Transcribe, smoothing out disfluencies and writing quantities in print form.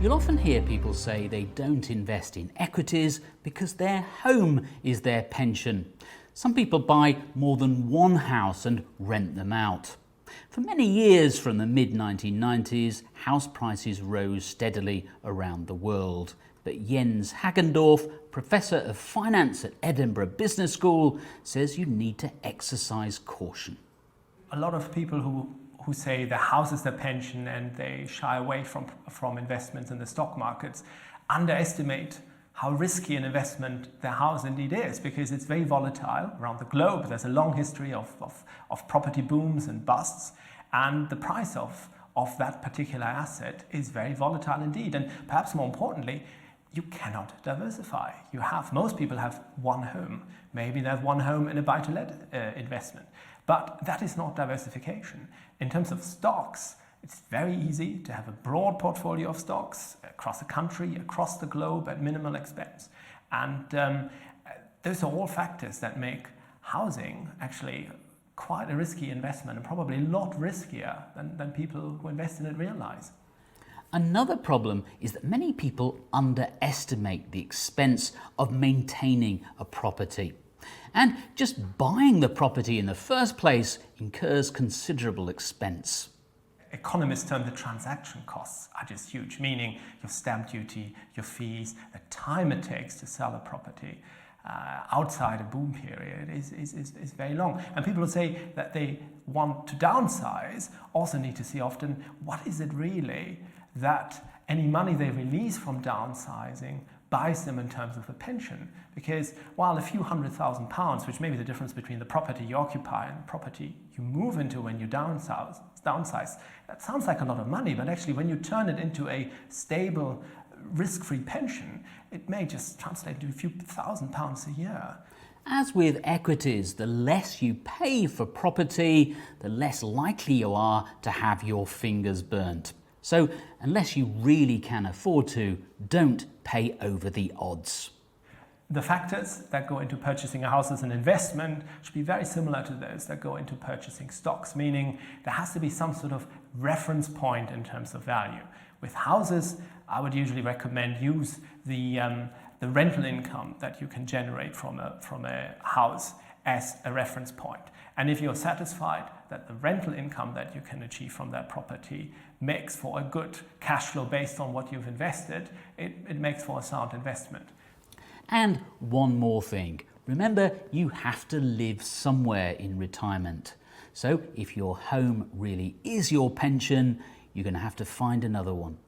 You'll often hear people say they don't invest in equities because their home is their pension. Some people buy more than one house and rent them out. For many years from the mid-1990s, house prices rose steadily around the world. But Jens Hagendorff, Professor of Finance at Edinburgh Business School, says you need to exercise caution. A lot of people who say the house is their pension and they shy away from investments in the stock markets underestimate how risky an investment the house indeed is, because it's very volatile around the globe. There's a long history of property booms and busts, and the price of that particular asset is very volatile indeed. And perhaps more importantly, you cannot diversify. Most people have one home. Maybe they have one home in a buy-to-let investment. But that is not diversification. In terms of stocks, it's very easy to have a broad portfolio of stocks across the country, across the globe at minimal expense. And those are all factors that make housing actually quite a risky investment, and probably a lot riskier than people who invest in it realize. Another problem is that many people underestimate the expense of maintaining a property. And just buying the property in the first place incurs considerable expense. Economists term the transaction costs are just huge, meaning your stamp duty, your fees, the time it takes to sell a property outside a boom period is very long. And people who say that they want to downsize also need to see often, what is it really that any money they release from downsizing buys them in terms of a pension? Because while a few £100,000, which may be the difference between the property you occupy and the property you move into when you downsize, that sounds like a lot of money, but actually when you turn it into a stable, risk-free pension, it may just translate to a few £1,000s a year. As with equities, the less you pay for property, the less likely you are to have your fingers burnt. So unless you really can afford to, don't pay over the odds. The factors that go into purchasing a house as an investment should be very similar to those that go into purchasing stocks, meaning there has to be some sort of reference point in terms of value. With houses, I would usually recommend use the rental income that you can generate from a house as a reference point. And if you're satisfied that the rental income that you can achieve from that property makes for a good cash flow based on what you've invested, it makes for a sound investment. And one more thing. Remember, you have to live somewhere in retirement. So if your home really is your pension, you're going to have to find another one.